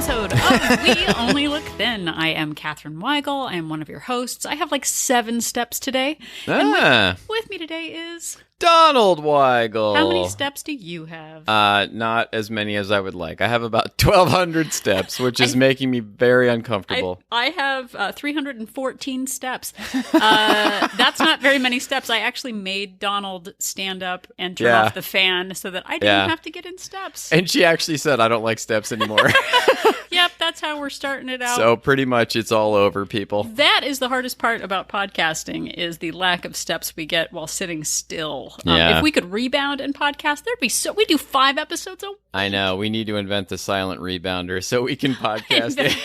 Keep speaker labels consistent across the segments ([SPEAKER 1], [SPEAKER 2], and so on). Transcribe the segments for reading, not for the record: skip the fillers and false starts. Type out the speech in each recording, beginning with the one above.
[SPEAKER 1] episode of We Only Look Thin. I am Katherine Weigel. I am one of your hosts. I have like 7 steps today. And with me today is...
[SPEAKER 2] Donald Weigel.
[SPEAKER 1] How many steps do you have?
[SPEAKER 2] Not as many as I would like. I have about 1,200 steps, which is making me very uncomfortable.
[SPEAKER 1] I have 314 steps. That's not very many steps. I actually made Donald stand up and turn off the fan so that I didn't have to get in steps.
[SPEAKER 2] And she actually said, I don't like steps anymore.
[SPEAKER 1] Yep, that's how we're starting it out.
[SPEAKER 2] So pretty much it's all over, people.
[SPEAKER 1] That is the hardest part about podcasting, is the lack of steps we get while sitting still. If we could rebound and podcast, there'd be we do 5 episodes a week.
[SPEAKER 2] I know. We need to invent the silent rebounder so we can podcast it.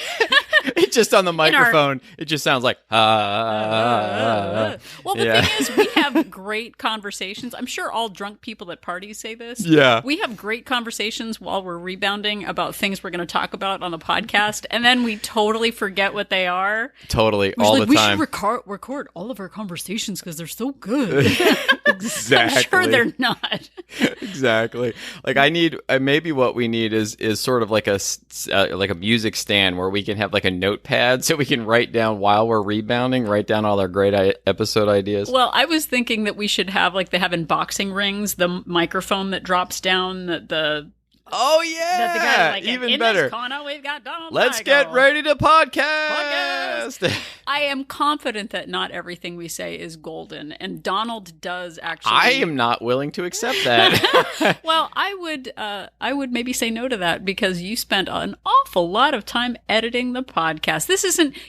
[SPEAKER 2] It's just on the microphone. It just sounds like,
[SPEAKER 1] Well, the thing is, we have great conversations. I'm sure all drunk people at parties say this.
[SPEAKER 2] Yeah.
[SPEAKER 1] We have great conversations while we're rebounding about things we're going to talk about on the podcast, and then we totally forget what they are.
[SPEAKER 2] Totally, all the time.
[SPEAKER 1] We should record all of our conversations because they're so good.
[SPEAKER 2] Exactly.
[SPEAKER 1] I'm sure they're not.
[SPEAKER 2] Exactly. Like maybe what we need is sort of like a music stand where we can have like a notepad so we can write down while we're rebounding, write down all our great episode ideas.
[SPEAKER 1] Well, I was thinking that we should have, like they have in boxing rings, the microphone that drops down
[SPEAKER 2] Oh yeah,
[SPEAKER 1] that the guy, like,
[SPEAKER 2] even better.
[SPEAKER 1] This corner, we've got Donald
[SPEAKER 2] Let's
[SPEAKER 1] Weigel.
[SPEAKER 2] get ready to podcast.
[SPEAKER 1] I am confident that not everything we say is golden, and Donald does actually.
[SPEAKER 2] I am not willing to accept that.
[SPEAKER 1] Well, I would maybe say no to that because you spent an awful lot of time editing the podcast.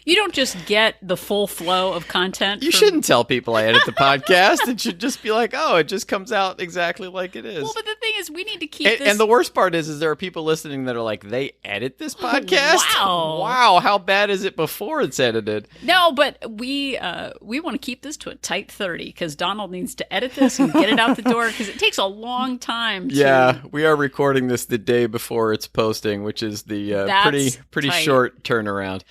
[SPEAKER 1] You don't just get the full flow of content.
[SPEAKER 2] You shouldn't tell people I edit the podcast. It should just be like, oh, it just comes out exactly like it is.
[SPEAKER 1] Well, but the thing is, we need to keep this.
[SPEAKER 2] And the worst part is there are people listening that are like, they edit this podcast? Wow, how bad is it before it's edited?
[SPEAKER 1] No, but we want to keep this to a tight 30 because Donald needs to edit this and get it out the door because it takes a long time.
[SPEAKER 2] Yeah, we are recording this the day before it's posting, which is the pretty short turnaround.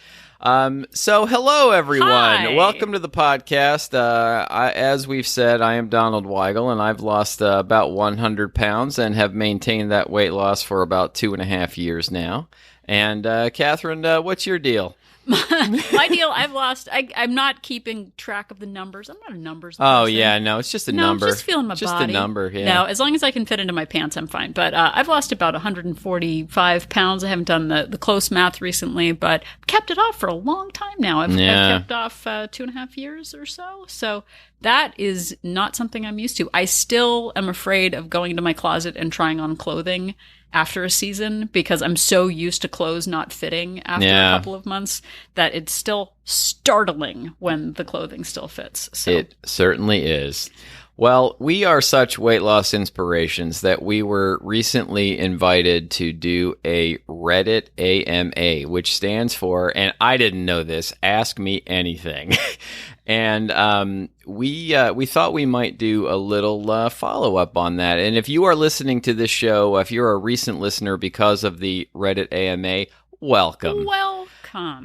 [SPEAKER 2] So hello everyone.
[SPEAKER 1] Hi.
[SPEAKER 2] Welcome to the podcast. As we've said, I am Donald Weigel and I've lost about 100 pounds and have maintained that weight loss for about 2.5 years now. And Catherine, what's your deal?
[SPEAKER 1] My deal, I've lost. I'm not keeping track of the numbers. I'm not a numbers person.
[SPEAKER 2] Oh, yeah, no, it's just a number.
[SPEAKER 1] I'm just feeling my body.
[SPEAKER 2] Just a number, yeah.
[SPEAKER 1] No, as long as I can fit into my pants, I'm fine. But I've lost about 145 pounds. I haven't done the close math recently, but kept it off for a long time now. I've kept off 2.5 years or so. So that is not something I'm used to. I still am afraid of going into my closet and trying on clothing after a season because I'm so used to clothes not fitting after a couple of months that it's still startling when the clothing still fits. So.
[SPEAKER 2] It certainly is. Well, we are such weight loss inspirations that we were recently invited to do a Reddit AMA, which stands for, and I didn't know this, Ask Me Anything. And we thought we might do a little follow-up on that. And if you are listening to this show, if you're a recent listener because of the Reddit AMA, welcome.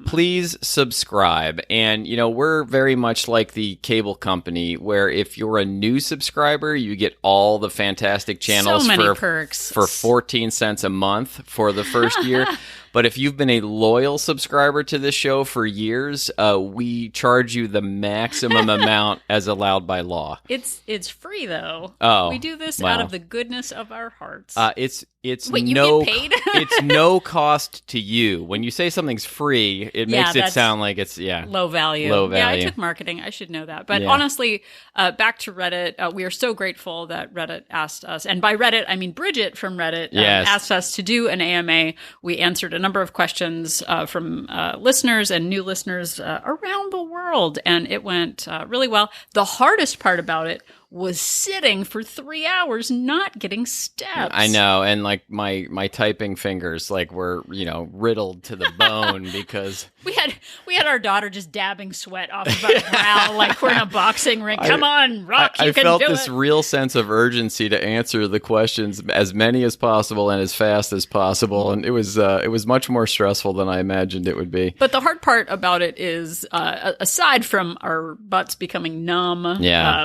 [SPEAKER 2] Please subscribe. And, we're very much like the cable company where if you're a new subscriber, you get all the fantastic channels
[SPEAKER 1] so many perks.
[SPEAKER 2] For 14 cents a month for the first year. But if you've been a loyal subscriber to this show for years, we charge you the maximum amount as allowed by law.
[SPEAKER 1] It's free though.
[SPEAKER 2] Oh,
[SPEAKER 1] we do this out of the goodness of our hearts.
[SPEAKER 2] Wait,
[SPEAKER 1] you get paid?
[SPEAKER 2] It's no cost to you. When you say something's free, it makes it sound like it's
[SPEAKER 1] low value. Yeah, I took marketing. I should know that. But honestly, back to Reddit, we are so grateful that Reddit asked us, and by Reddit I mean Bridget from Reddit, asked us to do an AMA. We answered a number of questions from listeners and new listeners around the world, and it went really well. The hardest part about it was sitting for 3 hours not getting steps.
[SPEAKER 2] I know, and like my typing fingers were riddled to the bone because
[SPEAKER 1] we had our daughter just dabbing sweat off of our brow like we're in a boxing ring. Come on, Rock, you can do it. I
[SPEAKER 2] felt this real sense of urgency to answer the questions as many as possible and as fast as possible, and it was much more stressful than I imagined it would be.
[SPEAKER 1] But the hard part about it is, aside from our butts becoming numb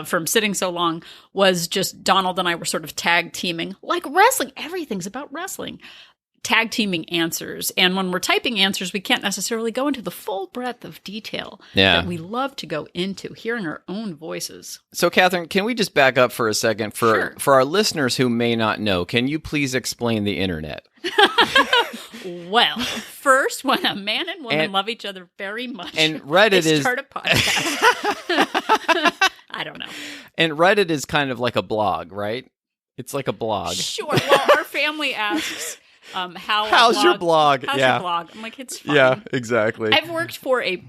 [SPEAKER 1] from sitting so long, was just Donald and I were sort of tag teaming like wrestling. Everything's about wrestling. tag teaming answers. And when we're typing answers, we can't necessarily go into the full breadth of detail that we love to go into, hearing our own voices.
[SPEAKER 2] So, Catherine, can we just back up for a second? For our listeners who may not know, can you please explain the internet?
[SPEAKER 1] Well, first, when a man and woman love each other very much,
[SPEAKER 2] and Reddit
[SPEAKER 1] they start a podcast. I don't know.
[SPEAKER 2] And Reddit is kind of like a blog, right? It's like a blog.
[SPEAKER 1] Sure. Well, our family asks,
[SPEAKER 2] how's your blog?
[SPEAKER 1] How's your blog? I'm like, it's fine.
[SPEAKER 2] Yeah, exactly.
[SPEAKER 1] I've worked for a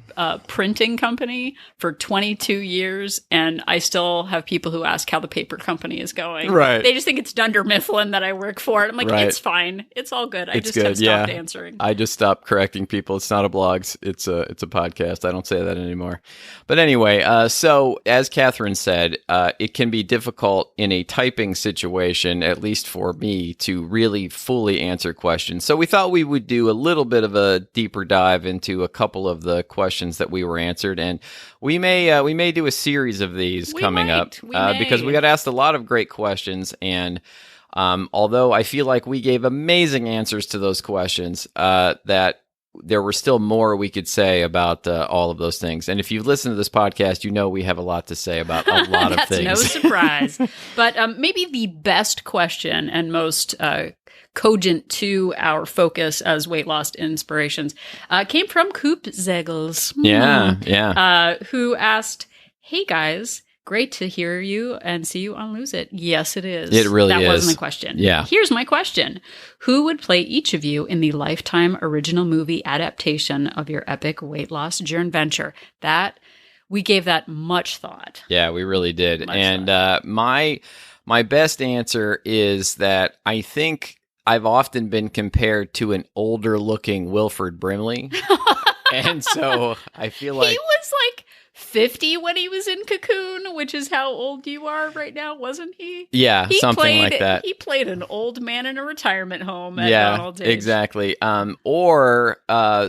[SPEAKER 1] printing company for 22 years, and I still have people who ask how the paper company is going.
[SPEAKER 2] Right.
[SPEAKER 1] They just think it's Dunder Mifflin that I work for. And I'm like, it's fine. It's all good. I just have stopped answering.
[SPEAKER 2] I just stopped correcting people. It's not a blog. It's a podcast. I don't say that anymore. But anyway, so as Catherine said, it can be difficult in a typing situation, at least for me, to really fully answer questions. So we thought we would do a little bit of a deeper dive into a couple of the questions that we were answered, and we may do a series of these coming up because we got asked a lot of great questions, and although I feel like we gave amazing answers to those questions, that there were still more we could say about all of those things. And if you've listened to this podcast, you know we have a lot to say about a lot of things.
[SPEAKER 1] That's no surprise. But maybe the best question and most cogent to our focus as weight loss inspirations came from Coop Zegels. Who asked, "Hey guys, great to hear you and see you on Lose It." Yes, it is.
[SPEAKER 2] It really
[SPEAKER 1] is. That wasn't a question.
[SPEAKER 2] Yeah.
[SPEAKER 1] Here's my question. Who would play each of you in the Lifetime original movie adaptation of your epic weight loss journey venture? We gave that much thought.
[SPEAKER 2] Yeah, we really did. My best answer is that I think I've often been compared to an older looking Wilford Brimley. And so I feel like
[SPEAKER 1] he was like 50 when he was in Cocoon, which is how old you are right now, wasn't he?
[SPEAKER 2] Yeah, something like that.
[SPEAKER 1] He played an old man in a retirement home at Donald's age.
[SPEAKER 2] Exactly. Or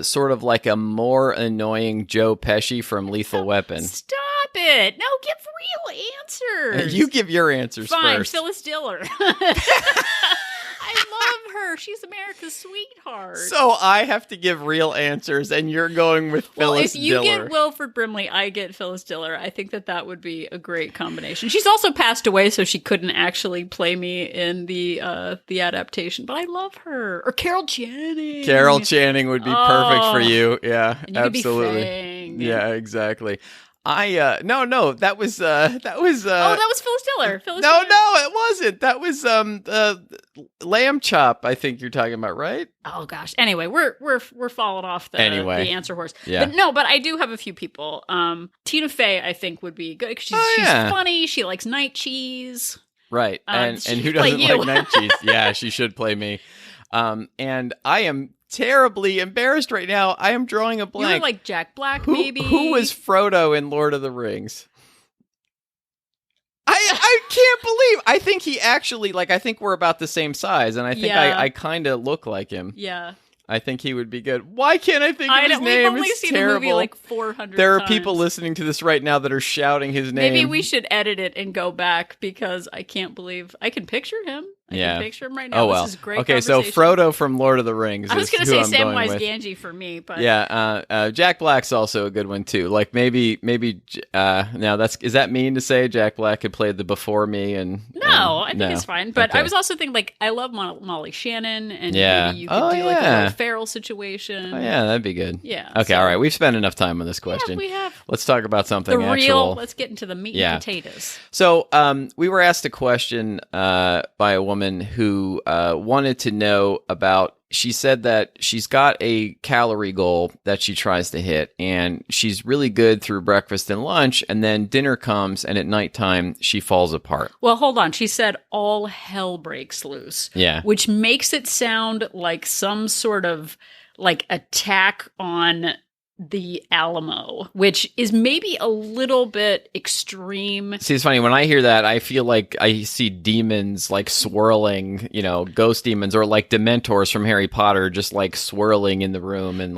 [SPEAKER 2] sort of like a more annoying Joe Pesci from Lethal Weapon.
[SPEAKER 1] Stop it. No, give real answers.
[SPEAKER 2] You give your answers
[SPEAKER 1] Fine,
[SPEAKER 2] first.
[SPEAKER 1] Phyllis Diller. I love her. She's America's sweetheart.
[SPEAKER 2] So I have to give real answers, and you're going with Phyllis Diller.
[SPEAKER 1] If you get Wilford Brimley, I get Phyllis Diller. I think that would be a great combination. She's also passed away, so she couldn't actually play me in the adaptation. But I love her. Or Carol Channing.
[SPEAKER 2] Carol Channing would be perfect for you. Yeah,
[SPEAKER 1] and you
[SPEAKER 2] absolutely.
[SPEAKER 1] Could be Fang.
[SPEAKER 2] Yeah, exactly. No, that was
[SPEAKER 1] that was Phyllis Diller.
[SPEAKER 2] No, it wasn't. That was Lamb Chop, I think you're talking about, right?
[SPEAKER 1] Oh gosh. Anyway, we're falling off the answer horse.
[SPEAKER 2] Yeah.
[SPEAKER 1] But I do have a few people. Tina Fey, I think, would be good. She's funny. She likes night cheese.
[SPEAKER 2] Right. And who doesn't like night cheese? Yeah, she should play me. And I am terribly embarrassed right now. I am drawing a blank.
[SPEAKER 1] You're like Jack Black, maybe.
[SPEAKER 2] Who was Frodo in Lord of the Rings? I can't believe. I think he actually, I think we're about the same size, and I think I kind of look like him.
[SPEAKER 1] Yeah.
[SPEAKER 2] I think he would be good. Why can't I think of his name?
[SPEAKER 1] We've only
[SPEAKER 2] it's
[SPEAKER 1] seen
[SPEAKER 2] terrible.
[SPEAKER 1] the movie like 400
[SPEAKER 2] There are
[SPEAKER 1] times.
[SPEAKER 2] people listening to this right now that are shouting his name.
[SPEAKER 1] Maybe we should edit it and go back because I can't believe I can picture him. I can picture him right now.
[SPEAKER 2] Oh, well.
[SPEAKER 1] This is great.
[SPEAKER 2] Okay, so Frodo from Lord of the Rings.
[SPEAKER 1] I was
[SPEAKER 2] going to
[SPEAKER 1] say Samwise Gamgee for me, but
[SPEAKER 2] Jack Black's also a good one too. Like maybe now is that mean to say Jack Black had played the Before Me and
[SPEAKER 1] I think it's fine. But I was also thinking I love Molly Shannon and maybe you could do like a Will Ferrell situation.
[SPEAKER 2] Oh yeah, that'd be good.
[SPEAKER 1] Yeah.
[SPEAKER 2] Okay, all right. We've spent enough time on this question.
[SPEAKER 1] Yeah, we have.
[SPEAKER 2] Let's talk about something actual.
[SPEAKER 1] Let's get into the meat and potatoes.
[SPEAKER 2] So we were asked a question by a woman who wanted to know about, she said that she's got a calorie goal that she tries to hit, and she's really good through breakfast and lunch, and then dinner comes, and at nighttime, she falls apart.
[SPEAKER 1] Well, hold on. She said all hell breaks loose.
[SPEAKER 2] Yeah.
[SPEAKER 1] Which makes it sound like some sort of attack on the Alamo, which is maybe a little bit extreme.
[SPEAKER 2] See, it's funny. When I hear that, I feel like I see demons swirling, ghost demons, or like Dementors from Harry Potter just swirling in the room and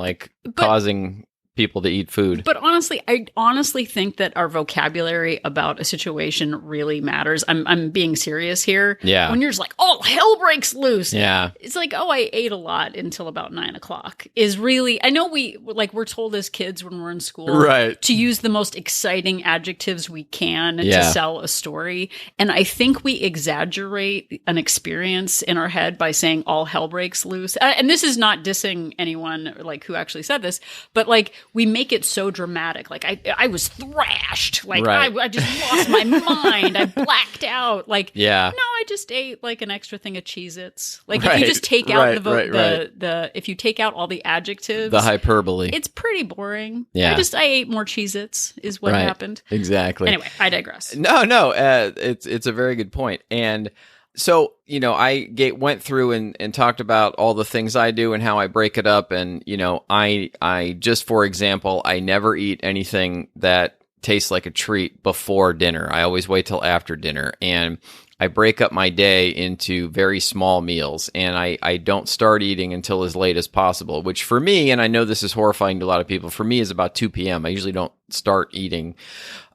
[SPEAKER 2] causing people to eat food.
[SPEAKER 1] But honestly, I honestly think that our vocabulary about a situation really matters. I'm being serious here.
[SPEAKER 2] Yeah.
[SPEAKER 1] When you're just like, oh, hell breaks loose.
[SPEAKER 2] Yeah.
[SPEAKER 1] It's like, oh, I ate a lot until about 9 o'clock is really, I know we're told as kids when we're in school
[SPEAKER 2] Right.
[SPEAKER 1] to use the most exciting adjectives we can
[SPEAKER 2] Yeah.
[SPEAKER 1] to sell a story. And I think we exaggerate an experience in our head by saying all hell breaks loose. And this is not dissing anyone like who actually said this, but like we make it so dramatic. Like I was thrashed. Like
[SPEAKER 2] Right.
[SPEAKER 1] I just lost my mind. I blacked out. Like,
[SPEAKER 2] Yeah.
[SPEAKER 1] no, I just ate like an extra thing of Cheez-Its. Like if
[SPEAKER 2] Right.
[SPEAKER 1] you just take out
[SPEAKER 2] Right.
[SPEAKER 1] the if you take out all the adjectives,
[SPEAKER 2] The hyperbole.
[SPEAKER 1] it's pretty boring.
[SPEAKER 2] Yeah.
[SPEAKER 1] I ate more Cheez-Its is what
[SPEAKER 2] Right.
[SPEAKER 1] happened.
[SPEAKER 2] Exactly.
[SPEAKER 1] Anyway, I digress.
[SPEAKER 2] No, it's a very good point. And so, I went through and talked about all the things I do and how I break it up. And, I just, for example, I never eat anything that tastes like a treat before dinner. I always wait till after dinner. And I break up my day into very small meals, and I don't start eating until as late as possible, which for me, and I know this is horrifying to a lot of people, for me is about 2 p.m. I usually don't start eating.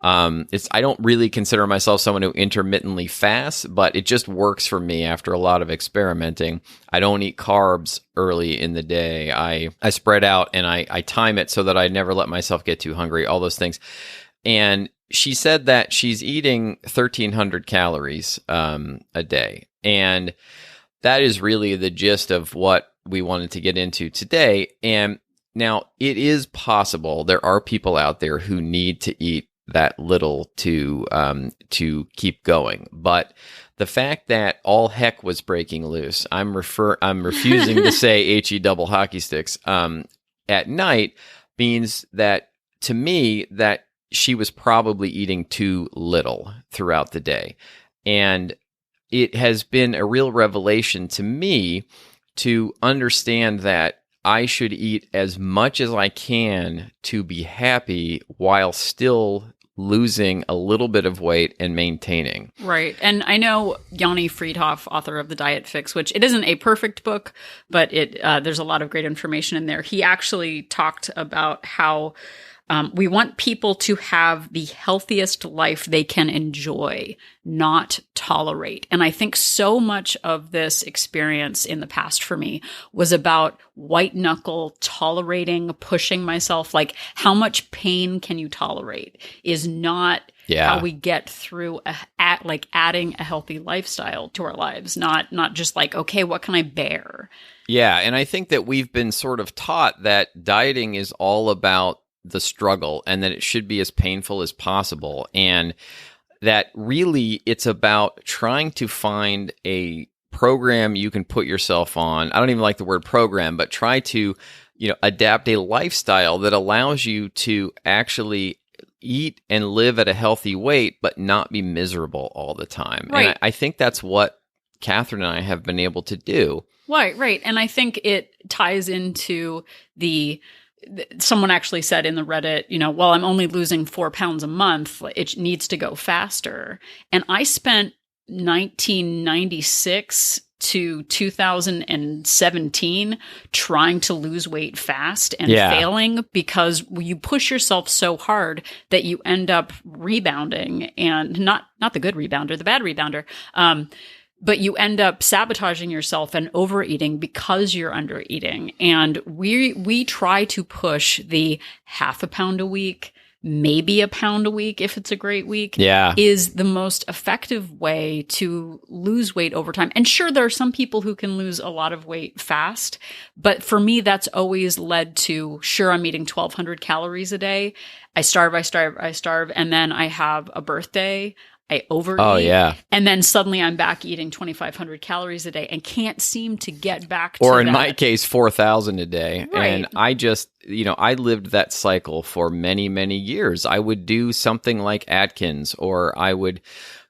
[SPEAKER 2] I don't really consider myself someone who intermittently fasts, but it just works for me after a lot of experimenting. I don't eat carbs early in the day. I spread out and I time it so that I never let myself get too hungry, all those things. And she said that she's eating 1,300 calories a day. And that is really the gist of what we wanted to get into today. And now it is possible there are people out there who need to eat that little to keep going. But the fact that all heck was breaking loose, I'm refusing to say HE double hockey sticks at night, means that to me that she was probably eating too little throughout the day. And it has been a real revelation to me to understand that I should eat as much as I can to be happy while still losing a little bit of weight and maintaining.
[SPEAKER 1] Right. And I know Yoni Friedhoff, author of The Diet Fix, which it isn't a perfect book, but there's a lot of great information in there. He actually talked about how we want people to have the healthiest life they can enjoy, not tolerate. And I think so much of this experience in the past for me was about white knuckle tolerating, pushing myself. Like, how much pain can you tolerate is not how we get through adding a healthy lifestyle to our lives. Not just like, okay, what can I bear?
[SPEAKER 2] Yeah. And I think that we've been sort of taught that dieting is all about the struggle and that it should be as painful as possible. And that really it's about trying to find a program you can put yourself on. I don't even like the word program, but try to, adapt a lifestyle that allows you to actually eat and live at a healthy weight, but not be miserable all the time.
[SPEAKER 1] Right.
[SPEAKER 2] And I think that's what Catherine and I have been able to do.
[SPEAKER 1] Right. And I think it ties into someone actually said in the Reddit, well, I'm only losing 4 pounds a month. It needs to go faster. And I spent 1996 to 2017 trying to lose weight fast and failing because you push yourself so hard that you end up rebounding, and not the good rebounder, the bad rebounder. But you end up sabotaging yourself and overeating because you're undereating. And we try to push the half a pound a week, maybe a pound a week if it's a great week, is the most effective way to lose weight over time. And sure, there are some people who can lose a lot of weight fast. But for me, that's always led to, sure, I'm eating 1,200 calories a day. I starve, and then I have a birthday. I overeat.
[SPEAKER 2] Oh, yeah.
[SPEAKER 1] And then suddenly I'm back eating 2,500 calories a day and can't seem to get back to
[SPEAKER 2] Or in
[SPEAKER 1] that.
[SPEAKER 2] my case, 4,000 a day.
[SPEAKER 1] Right.
[SPEAKER 2] And I just, I lived that cycle for many, many years. I would do something like Atkins, or I would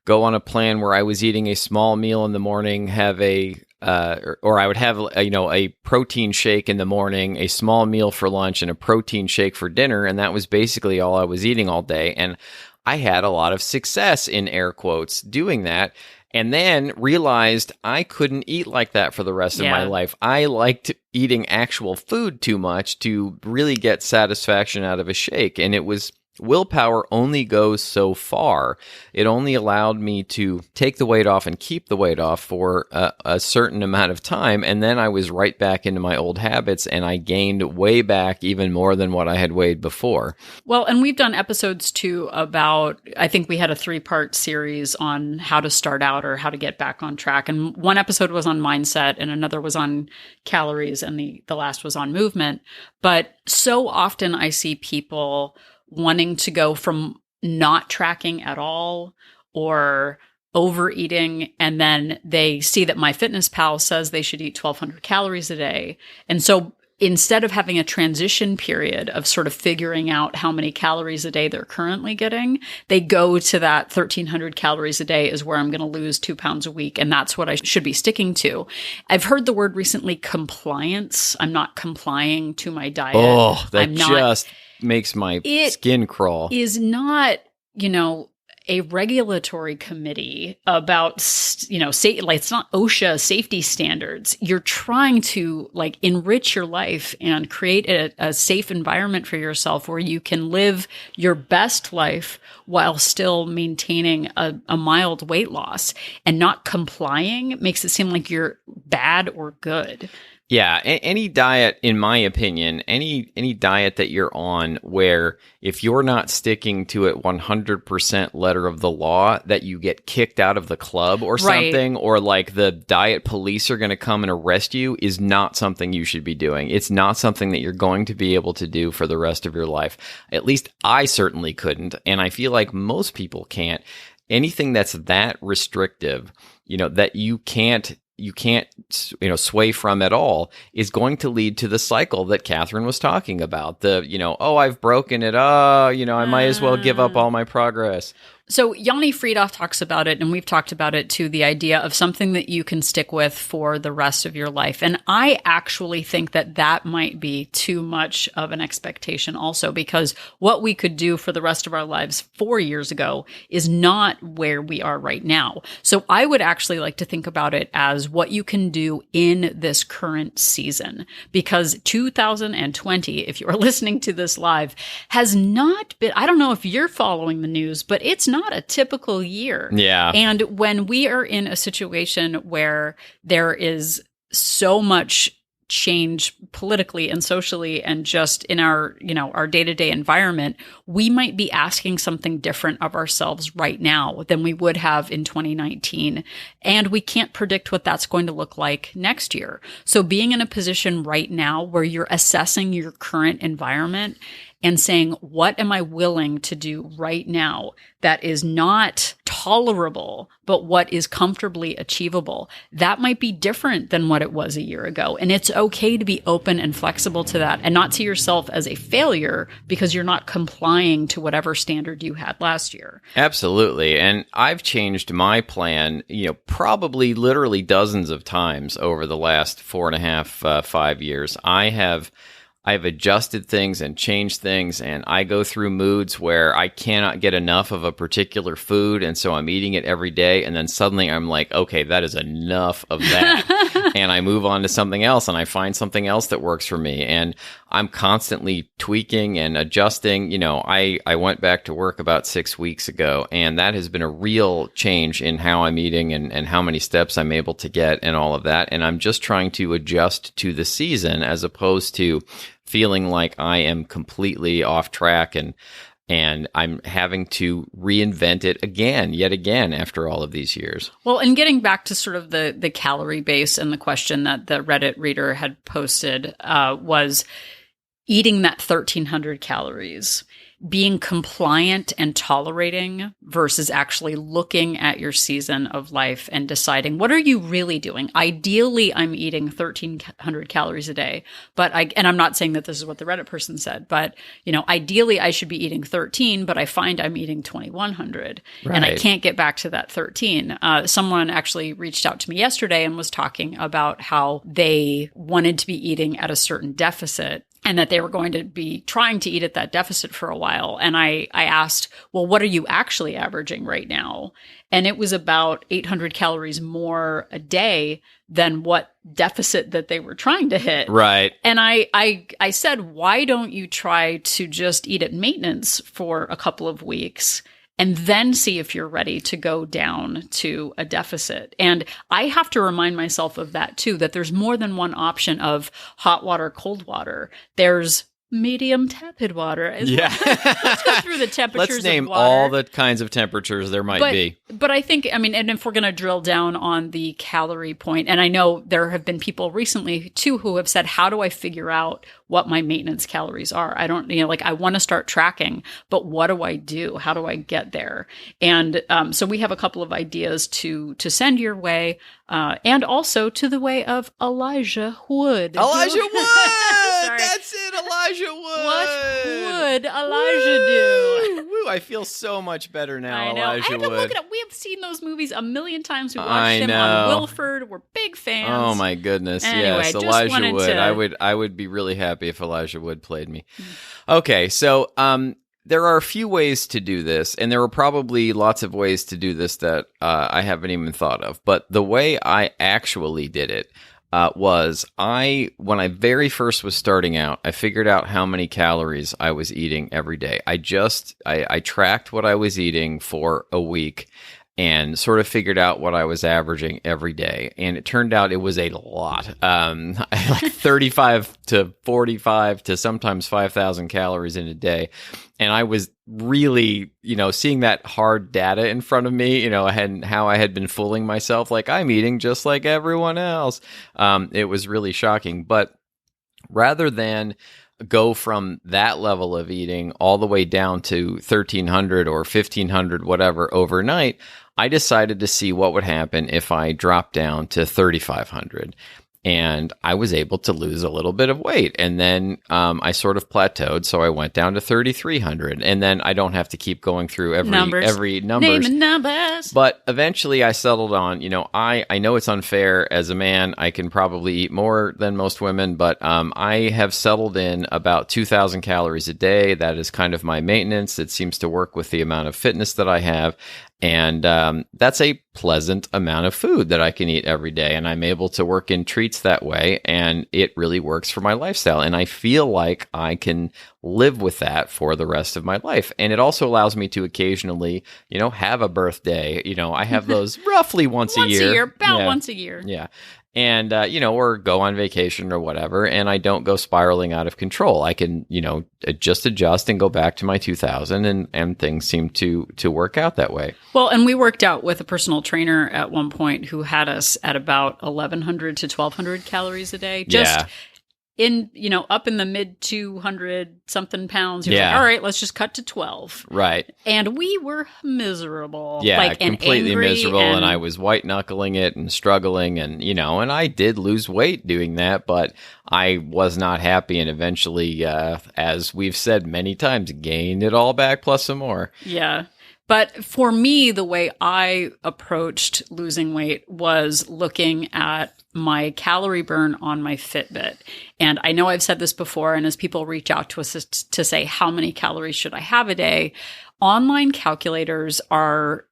[SPEAKER 2] go on a plan where I was eating a small meal in the morning, or I would have, a protein shake in the morning, a small meal for lunch, and a protein shake for dinner. And that was basically all I was eating all day. And I had a lot of success in air quotes doing that. And then realized I couldn't eat like that for the rest of my life. I liked eating actual food too much to really get satisfaction out of a shake. And it was willpower only goes so far. It only allowed me to take the weight off and keep the weight off for a certain amount of time. And then I was right back into my old habits, and I gained way back even more than what I had weighed before.
[SPEAKER 1] Well, and we've done episodes too about, I think we had a 3-part series on how to start out or how to get back on track. And one episode was on mindset and another was on calories, and the last was on movement. But so often I see people wanting to go from not tracking at all or overeating, and then they see that MyFitnessPal says they should eat 1,200 calories a day. And so instead of having a transition period of sort of figuring out how many calories a day they're currently getting, they go to that 1,300 calories a day is where I'm going to lose 2 pounds a week. And that's what I should be sticking to. I've heard the word recently, compliance. I'm not complying to my diet.
[SPEAKER 2] Oh, that just makes my skin crawl.
[SPEAKER 1] Is not, a regulatory committee about, it's not OSHA safety standards. You're trying to enrich your life and create a safe environment for yourself where you can live your best life while still maintaining a mild weight loss. And not complying makes it seem like you're bad or good.
[SPEAKER 2] Yeah, any diet, in my opinion, any diet that you're on where if you're not sticking to it 100% letter of the law, that you get kicked out of the club or something, or the diet police are going to come and arrest you, is not something you should be doing. It's not something that you're going to be able to do for the rest of your life. At least I certainly couldn't, and I feel like most people can't. Anything that's that restrictive, that you can't sway from at all, is going to lead to the cycle that Catherine was talking about. I've broken it. I might as well give up all my progress.
[SPEAKER 1] So Yanni Friedhoff talks about it, and we've talked about it too, the idea of something that you can stick with for the rest of your life. And I actually think that might be too much of an expectation also, because what we could do for the rest of our lives 4 years ago is not where we are right now. So I would actually like to think about it as what you can do in this current season, because 2020, if you are listening to this live, has not been, I don't know if you're following the news, but it's not a typical year.
[SPEAKER 2] Yeah.
[SPEAKER 1] And when we are in a situation where there is so much change politically and socially and just in our day-to-day environment, we might be asking something different of ourselves right now than we would have in 2019. And we can't predict what that's going to look like next year. So being in a position right now where you're assessing your current environment and saying, what am I willing to do right now that is not tolerable, but what is comfortably achievable? That might be different than what it was a year ago. And it's okay to be open and flexible to that and not see yourself as a failure because you're not complying to whatever standard you had last year.
[SPEAKER 2] Absolutely. And I've changed my plan, probably literally dozens of times over the last 4.5, 5 years. I've adjusted things and changed things, and I go through moods where I cannot get enough of a particular food, and so I'm eating it every day, and then suddenly I'm like, okay, that is enough of that, and I move on to something else, and I find something else that works for me, and I'm constantly tweaking and adjusting. I went back to work about 6 weeks ago, and that has been a real change in how I'm eating and how many steps I'm able to get and all of that, and I'm just trying to adjust to the season as opposed to feeling like I am completely off track and I'm having to reinvent it yet again after all of these years.
[SPEAKER 1] Well, and getting back to sort of the calorie base and the question that the Reddit reader had posted was eating that 1,300 calories, being compliant and tolerating versus actually looking at your season of life and deciding, what are you really doing? Ideally, I'm eating 1,300 calories a day, and I'm not saying that this is what the Reddit person said, but, ideally I should be eating 13, but I find I'm eating 2,100 and I can't get back to that 13. Someone actually reached out to me yesterday and was talking about how they wanted to be eating at a certain deficit and that they were going to be trying to eat at that deficit for a while. And I asked, well, what are you actually averaging right now? And it was about 800 calories more a day than what deficit that they were trying to hit.
[SPEAKER 2] Right.
[SPEAKER 1] And I said, why don't you try to just eat at maintenance for a couple of weeks and then see if you're ready to go down to a deficit? And I have to remind myself of that too, that there's more than one option of hot water, cold water. There's medium tepid water as well. Let's go through the temperatures.
[SPEAKER 2] Let's name
[SPEAKER 1] of water.
[SPEAKER 2] all the kinds of temperatures there might be.
[SPEAKER 1] But I think, I mean, and if we're going to drill down on the calorie point, and I know there have been people recently too who have said, how do I figure out what my maintenance calories are? I don't, like I want to start tracking, but what do I do? How do I get there? And so we have a couple of ideas to send your way, and also to the way of Elijah Wood.
[SPEAKER 2] Elijah Wood!
[SPEAKER 1] Sorry.
[SPEAKER 2] That's it, Elijah Wood!
[SPEAKER 1] What would Elijah do?
[SPEAKER 2] Woo! I feel so much better now,
[SPEAKER 1] I know.
[SPEAKER 2] Elijah
[SPEAKER 1] I had to
[SPEAKER 2] Wood.
[SPEAKER 1] look it up. We have seen those movies a million times. We watched
[SPEAKER 2] I
[SPEAKER 1] them
[SPEAKER 2] know.
[SPEAKER 1] on Wilford. We're big fans.
[SPEAKER 2] Oh my goodness!
[SPEAKER 1] Anyway,
[SPEAKER 2] yes,
[SPEAKER 1] just
[SPEAKER 2] Elijah
[SPEAKER 1] wanted
[SPEAKER 2] Wood.
[SPEAKER 1] to-
[SPEAKER 2] I would be really happy if Elijah Wood played me. Okay, so there are a few ways to do this, and there are probably lots of ways to do this that I haven't even thought of. But the way I actually did it was when I very first was starting out, I figured out how many calories I was eating every day. I tracked what I was eating for a week and sort of figured out what I was averaging every day. And it turned out it was a lot, like 35 to 45 to sometimes 5,000 calories in a day. And I was really, seeing that hard data in front of me, and how I had been fooling myself, like I'm eating just like everyone else. It was really shocking. But rather than go from that level of eating all the way down to 1,300 or 1,500, whatever, overnight, I decided to see what would happen if I dropped down to 3,500. And I was able to lose a little bit of weight. And then I sort of plateaued. So I went down to 3,300. And then I don't have to keep going through every numbers.
[SPEAKER 1] Naming numbers.
[SPEAKER 2] But eventually I settled on, I know it's unfair as a man. I can probably eat more than most women, but I have settled in about 2,000 calories a day. That is kind of my maintenance. It seems to work with the amount of fitness that I have. And that's a pleasant amount of food that I can eat every day. And I'm able to work in treats that way. And it really works for my lifestyle. And I feel like I can live with that for the rest of my life. And it also allows me to occasionally, have a birthday. I have those roughly once a year.
[SPEAKER 1] About once a year.
[SPEAKER 2] Yeah. And, or go on vacation or whatever, and I don't go spiraling out of control. I can, just adjust and go back to my 2,000, and things seem to work out that way.
[SPEAKER 1] Well, and we worked out with a personal trainer at one point who had us at about 1,100 to 1,200 calories a day. Just in, up in the mid 200 something pounds. You're like, all right, let's just cut to 12.
[SPEAKER 2] Right.
[SPEAKER 1] And we were miserable.
[SPEAKER 2] Yeah, completely
[SPEAKER 1] angry
[SPEAKER 2] miserable. And I was white knuckling it and struggling. And, and I did lose weight doing that, but I was not happy. And eventually, as we've said many times, gained it all back plus some more.
[SPEAKER 1] Yeah. But for me, the way I approached losing weight was looking at my calorie burn on my Fitbit. And I know I've said this before, and as people reach out to us to say, how many calories should I have a day? Online calculators are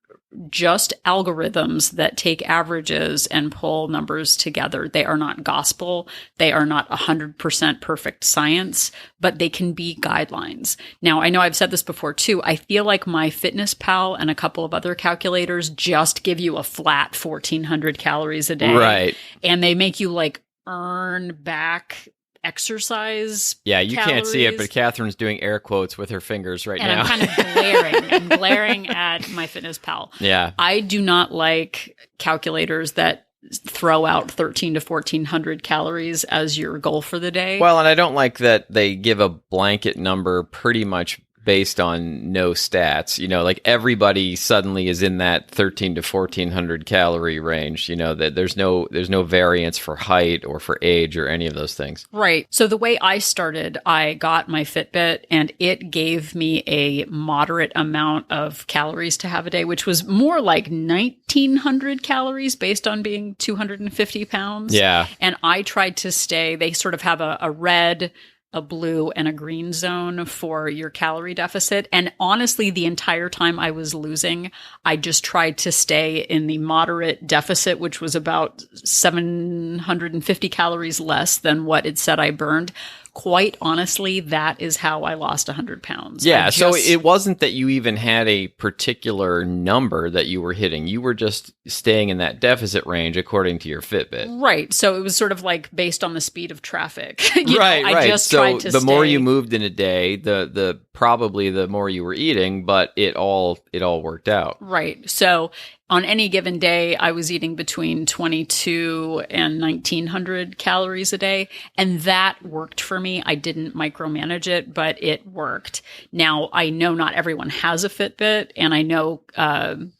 [SPEAKER 1] just algorithms that take averages and pull numbers together. They are not gospel. They are not 100% perfect science, but they can be guidelines. Now, I know I've said this before too. I feel like MyFitnessPal and a couple of other calculators just give you a flat 1,400 calories a day.
[SPEAKER 2] Right.
[SPEAKER 1] And they make you earn back exercise.
[SPEAKER 2] Yeah, you
[SPEAKER 1] calories.
[SPEAKER 2] Can't see it, but Catherine's doing air quotes with her fingers right now.
[SPEAKER 1] And I'm kind of glaring. I'm glaring at MyFitnessPal.
[SPEAKER 2] Yeah.
[SPEAKER 1] I do not like calculators that throw out 1,300 to 1,400 calories as your goal for the day.
[SPEAKER 2] Well, and I don't like that they give a blanket number pretty much based on no stats. Like everybody suddenly is in that 1,300 to 1,400 calorie range. That there's no variance for height or for age or any of those things.
[SPEAKER 1] Right. So the way I started, I got my Fitbit and it gave me a moderate amount of calories to have a day, which was more like 1,900 calories based on being 250 pounds.
[SPEAKER 2] Yeah.
[SPEAKER 1] And I tried to stay, they sort of have a red a blue and a green zone for your calorie deficit. And honestly, the entire time I was losing, I just tried to stay in the moderate deficit, which was about 750 calories less than what it said I burned. Quite honestly, that is how I lost 100 pounds.
[SPEAKER 2] Yeah, so it wasn't that you even had a particular number that you were hitting. You were just staying in that deficit range according to your Fitbit.
[SPEAKER 1] Right. So it was sort of like based on the speed of traffic.
[SPEAKER 2] Right.
[SPEAKER 1] I just tried to
[SPEAKER 2] the more
[SPEAKER 1] stay.
[SPEAKER 2] you moved in a day, the probably the more you were eating, but it all worked out.
[SPEAKER 1] Right. So on any given day, I was eating between 22 and 1900 calories a day. And that worked for me. I didn't micromanage it, but it worked. Now, I know not everyone has a Fitbit, and I know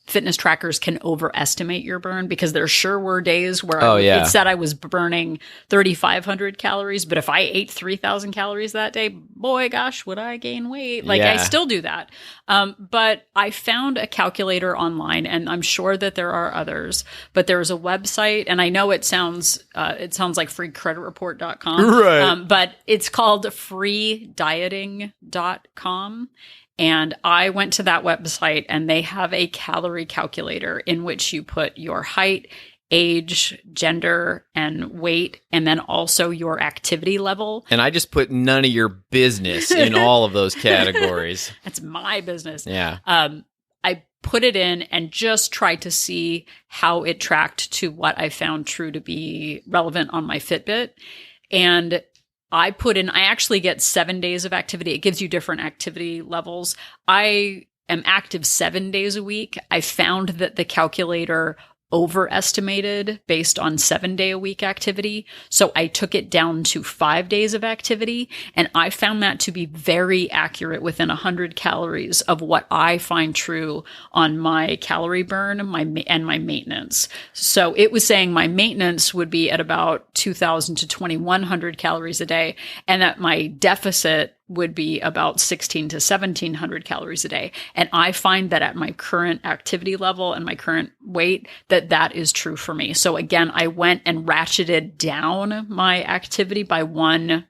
[SPEAKER 1] fitness trackers can overestimate your burn, because there sure were days where it said I was burning 3,500 calories. But if I ate 3,000 calories that day, boy, gosh, would I gain weight? I still do that. But I found a calculator online, and I'm sure that there are others, but there's a website, and I know it sounds like freecreditreport.com,
[SPEAKER 2] right.
[SPEAKER 1] But it's called freedieting.com. And I went to that website, and they have a calorie calculator in which you put your height, age, gender, and weight, and then also your activity level.
[SPEAKER 2] And I just put none of your business in all of those categories.
[SPEAKER 1] That's my business.
[SPEAKER 2] Yeah.
[SPEAKER 1] I put it in and just tried to see how it tracked to what I found true to be relevant on my Fitbit. And I actually get 7 days of activity. It gives you different activity levels. I am active 7 days a week. I found that the calculator overestimated based on 7 day a week activity. So I took it down to 5 days of activity, and I found that to be very accurate, within 100 calories of what I find true on my calorie burn and my maintenance. So it was saying my maintenance would be at about 2,000 to 2,100 calories a day, and that my deficit would be about 16 to 1,700 calories a day. And I find that at my current activity level and my current weight, that is true for me. So again, I went and ratcheted down my activity by one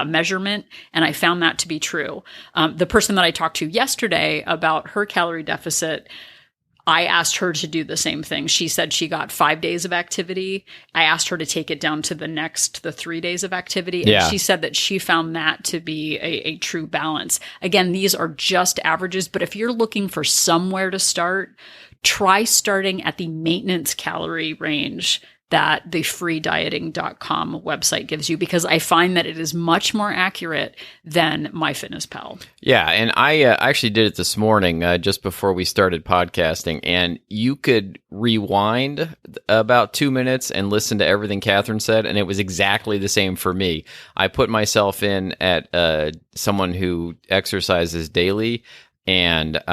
[SPEAKER 1] measurement, and I found that to be true. The person that I talked to yesterday about her calorie deficit, I asked her to do the same thing. She said she got 5 days of activity. I asked her to take it down to the 3 days of activity. And she said that she found that to be a true balance. Again, these are just averages, but if you're looking for somewhere to start, try starting at the maintenance calorie range that the freedieting.com website gives you, because I find that it is much more accurate than MyFitnessPal.
[SPEAKER 2] Yeah, and I actually did it this morning just before we started podcasting, and you could rewind about 2 minutes and listen to everything Catherine said, and it was exactly the same for me. I put myself in at someone who exercises daily, and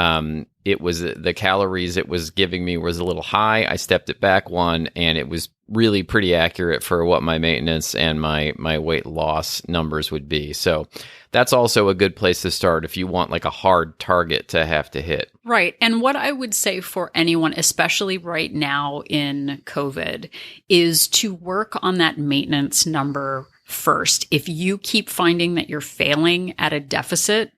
[SPEAKER 2] it was the calories it was giving me was a little high. I stepped it back one, and it was really pretty accurate for what my maintenance and my weight loss numbers would be. So that's also a good place to start if you want like a hard target to have to hit.
[SPEAKER 1] Right. And what I would say for anyone, especially right now in COVID, is to work on that maintenance number first. If you keep finding that you're failing at a deficit,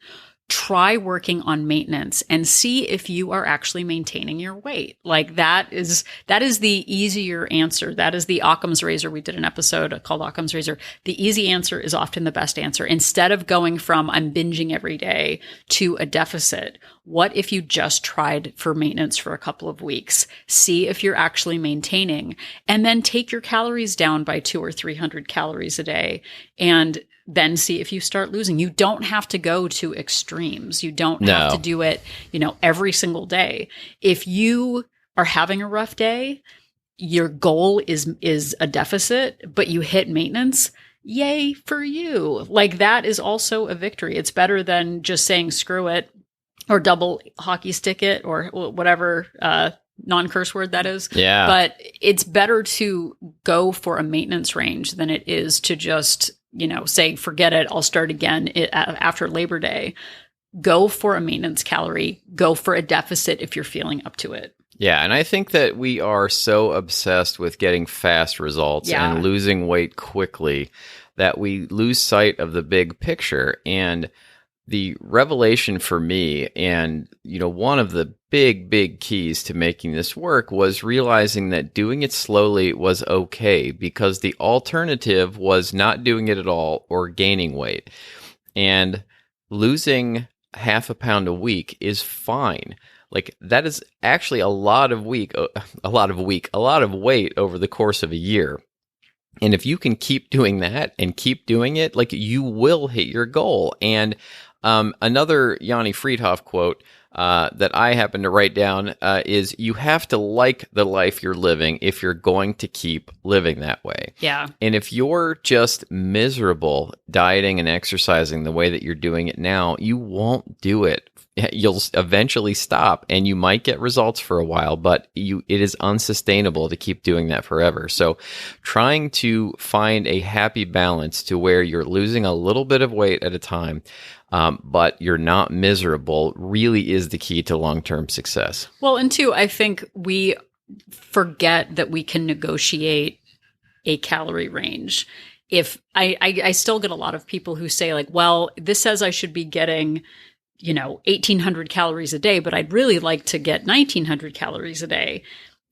[SPEAKER 1] try working on maintenance and see if you are actually maintaining your weight. Like that is the easier answer. That is the Occam's razor. We did an episode called Occam's razor. The easy answer is often the best answer. Instead of going from I'm binging every day to a deficit, what if you just tried for maintenance for a couple of weeks? See if you're actually maintaining, and then take your calories down by 200 or 300 calories a day, and then see if you start losing. You don't have to go to extremes. You don't have to do it, every single day. If you are having a rough day, your goal is a deficit, but you hit maintenance, yay for you. Like that is also a victory. It's better than just saying screw it or double hockey stick it or whatever non-curse word that is.
[SPEAKER 2] Yeah.
[SPEAKER 1] But it's better to go for a maintenance range than it is to just say, forget it, I'll start again after Labor Day. Go for a maintenance calorie. Go for a deficit if you're feeling up to it.
[SPEAKER 2] Yeah, and I think that we are so obsessed with getting fast results and losing weight quickly that we lose sight of the big picture. And the revelation for me, and one of the big keys to making this work, was realizing that doing it slowly was okay, because the alternative was not doing it at all or gaining weight. And losing half a pound a week is fine. Like, that is actually a lot of weight over the course of a year. And if you can keep doing that and keep doing it, like, you will hit your goal. And another Yanni Friedhoff quote that I happen to write down is, you have to like the life you're living if you're going to keep living that way.
[SPEAKER 1] Yeah.
[SPEAKER 2] And if you're just miserable dieting and exercising the way that you're doing it now, you won't do it. You'll eventually stop, and you might get results for a while, but it is unsustainable to keep doing that forever. So trying to find a happy balance to where you're losing a little bit of weight at a time, but you're not miserable, really is the key to long-term success.
[SPEAKER 1] Well, and two, I think we forget that we can negotiate a calorie range. If I still get a lot of people who say, like, well, this says I should be getting 1,800 calories a day, but I'd really like to get 1,900 calories a day.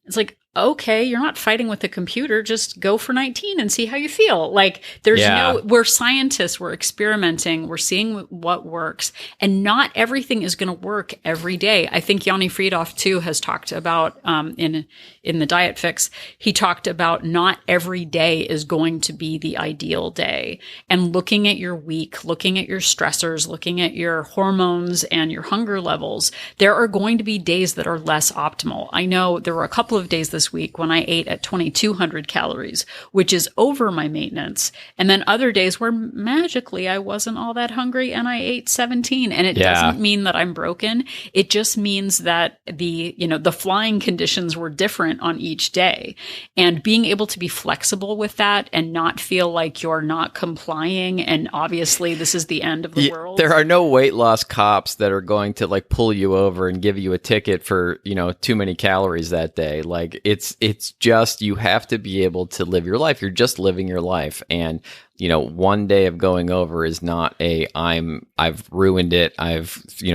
[SPEAKER 1] It's like, okay, you're not fighting with the computer. Just go for 19 and see how you feel. Like, we're scientists, we're experimenting, we're seeing what works, and not everything is going to work every day. I think Yanni Friedhoff too has talked about, in the Diet Fix, he talked about not every day is going to be the ideal day, and looking at your week, looking at your stressors, looking at your hormones and your hunger levels, there are going to be days that are less optimal. I know there were a couple of days this week when I ate at 2,200 calories, which is over my maintenance. And then other days where magically I wasn't all that hungry and I ate 17. And it doesn't mean that I'm broken. It just means that the flying conditions were different on each day. And being able to be flexible with that and not feel like you're not complying, and obviously this is the end of the world.
[SPEAKER 2] There are no weight loss cops that are going to pull you over and give you a ticket for, too many calories that day. Like, it's just, you have to be able to live your life. You're just living your life. And, one day of going over is not I've ruined it.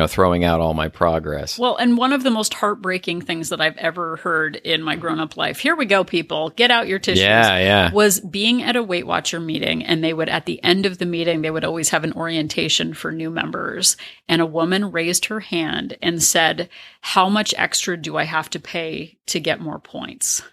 [SPEAKER 2] Throwing out all my progress.
[SPEAKER 1] Well, and one of the most heartbreaking things that I've ever heard in my grown-up life, here we go, people, get out your tissues, was being at a Weight Watcher meeting, and they would, at the end of the meeting, they would always have an orientation for new members. And a woman raised her hand and said, "How much extra do I have to pay to get more points?"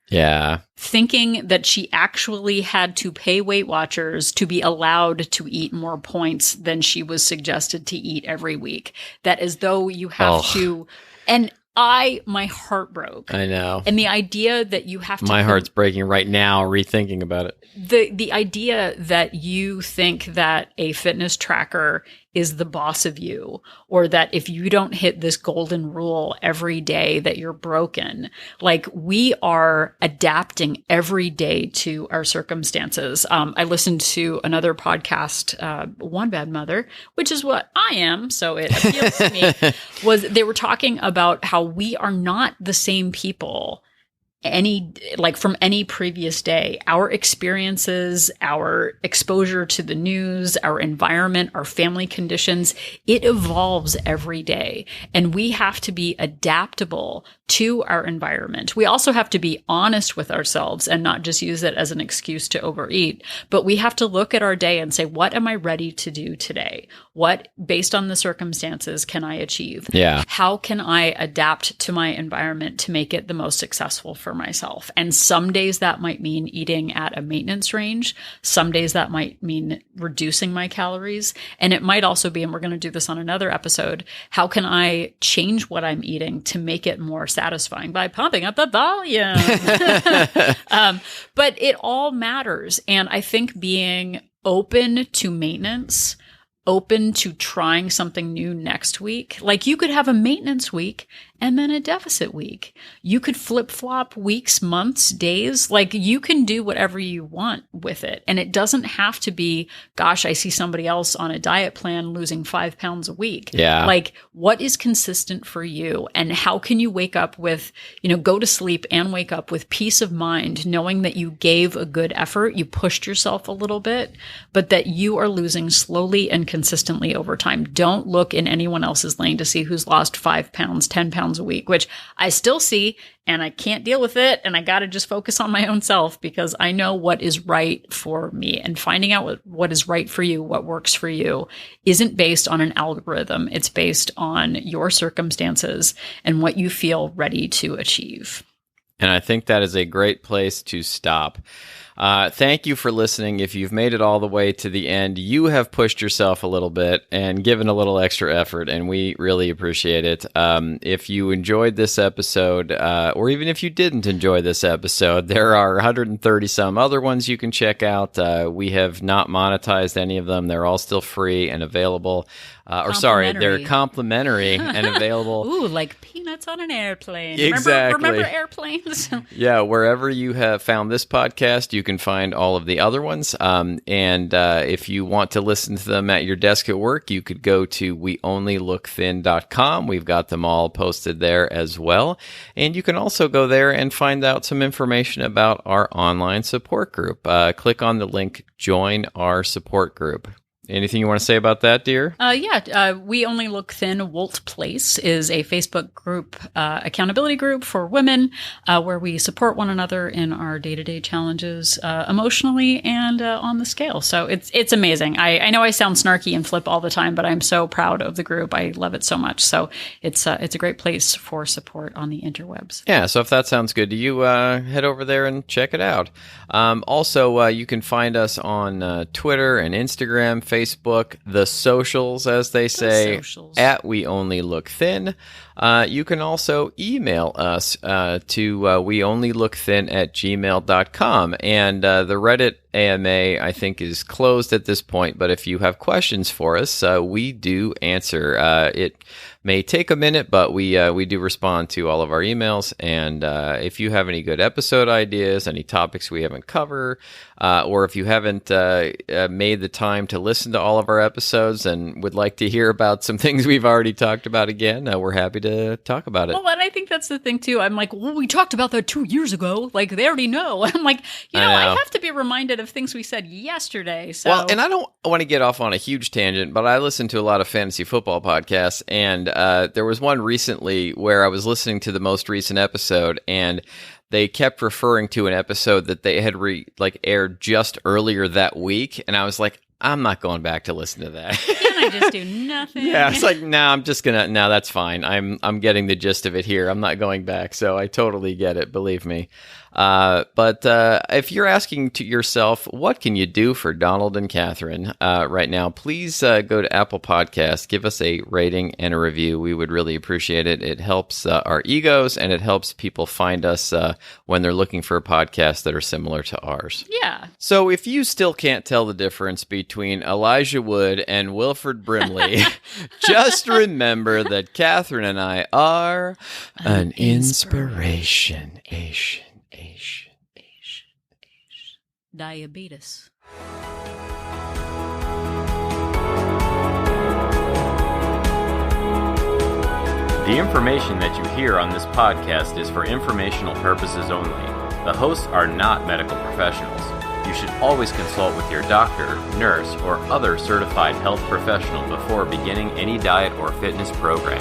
[SPEAKER 2] Yeah.
[SPEAKER 1] Thinking that she actually had to pay Weight Watchers to be allowed to eat more points than she was suggested to eat every week. That as though you have to, and my heart broke.
[SPEAKER 2] I know.
[SPEAKER 1] And the idea that you have to,
[SPEAKER 2] my heart's breaking right now, rethinking about it.
[SPEAKER 1] The idea that you think that a fitness tracker is the boss of you, or that if you don't hit this golden rule every day that you're broken. Like, we are adapting every day to our circumstances. I listened to another podcast, One Bad Mother, which is what I am, so it appeals to me, they were talking about how we are not the same people from any previous day. Our experiences, our exposure to the news, our environment, our family conditions, it evolves every day. And we have to be adaptable to our environment. We also have to be honest with ourselves and not just use it as an excuse to overeat. But we have to look at our day and say, what am I ready to do today? What, based on the circumstances, can I achieve?
[SPEAKER 2] Yeah.
[SPEAKER 1] How can I adapt to my environment to make it the most successful for myself? And some days that might mean eating at a maintenance range. Some days that might mean reducing my calories. And it might also be, and we're going to do this on another episode, how can I change what I'm eating to make it more satisfying by pumping up the volume? But it all matters. And I think being open to maintenance, open to trying something new next week. Like, you could have a maintenance week and then a deficit week. You could flip-flop weeks, months, days. Like, you can do whatever you want with it. And it doesn't have to be, gosh, I see somebody else on a diet plan losing 5 pounds a week.
[SPEAKER 2] Yeah.
[SPEAKER 1] Like, what is consistent for you? And how can you wake up with, go to sleep and wake up with peace of mind, knowing that you gave a good effort, you pushed yourself a little bit, but that you are losing slowly and consistently over time. Don't look in anyone else's lane to see who's lost 5 pounds, 10 pounds a week, which I still see, and I can't deal with it. And I got to just focus on my own self, because I know what is right for me, and finding out what is right for you, what works for you, isn't based on an algorithm. It's based on your circumstances and what you feel ready to achieve.
[SPEAKER 2] And I think that is a great place to stop. Thank you for listening. If you've made it all the way to the end, you have pushed yourself a little bit and given a little extra effort, and we really appreciate it. If you enjoyed this episode, or even if you didn't enjoy this episode, there are 130 some other ones you can check out. We have not monetized any of them. They're all still free and available. They're complimentary and available.
[SPEAKER 1] Ooh, like peanuts on an airplane.
[SPEAKER 2] Exactly.
[SPEAKER 1] Remember airplanes?
[SPEAKER 2] Yeah, wherever you have found this podcast, you can find all of the other ones. And if you want to listen to them at your desk at work, you could go to weonlylookthin.com. We've got them all posted there as well. And you can also go there and find out some information about our online support group. Click on the link, join our support group. Anything you want to say about that, dear?
[SPEAKER 1] We Only Look Thin Wolt Place is a Facebook group, accountability group for women, where we support one another in our day-to-day challenges, emotionally and on the scale. So it's amazing. I know I sound snarky and flip all the time, but I'm so proud of the group. I love it so much. So it's a great place for support on the interwebs.
[SPEAKER 2] Yeah, so if that sounds good to you, head over there and check it out. Also, you can find us on Twitter and Instagram, Facebook, the socials, as they say, at We Only Look Thin. You can also email us to weonlylookthin@gmail.com. And the Reddit AMA, I think, is closed at this point, but if you have questions for us, we do answer. It may take a minute, but we do respond to all of our emails. And if you have any good episode ideas, any topics we haven't covered, or if you haven't made the time to listen to all of our episodes and would like to hear about some things we've already talked about again, we're happy to talk about it.
[SPEAKER 1] Well, and I think that's the thing, too. I'm like, well, we talked about that 2 years ago. Like, they already know. I'm like, I have to be reminded of things we said yesterday. So.
[SPEAKER 2] Well, and I don't want to get off on a huge tangent, but I listen to a lot of fantasy football podcasts, and there was one recently where I was listening to the most recent episode, and they kept referring to an episode that they had aired just earlier that week, and I was like, I'm not going back to listen to that.
[SPEAKER 1] Can I just do nothing?
[SPEAKER 2] Yeah, it's like, I'm just gonna. No, that's fine. I'm getting the gist of it here. I'm not going back, so I totally get it. Believe me. But if you're asking to yourself, what can you do for Donald and Catherine right now, please go to Apple Podcasts, give us a rating and a review. We would really appreciate it. It helps our egos, and it helps people find us when they're looking for podcasts that are similar to ours.
[SPEAKER 1] Yeah.
[SPEAKER 2] So if you still can't tell the difference between Elijah Wood and Wilford Brimley, just remember that Catherine and I are an inspiration.
[SPEAKER 1] Diabetes.
[SPEAKER 3] The information that you hear on this podcast is for informational purposes only. The hosts are not medical professionals. You should always consult with your doctor, nurse, or other certified health professional before beginning any diet or fitness program.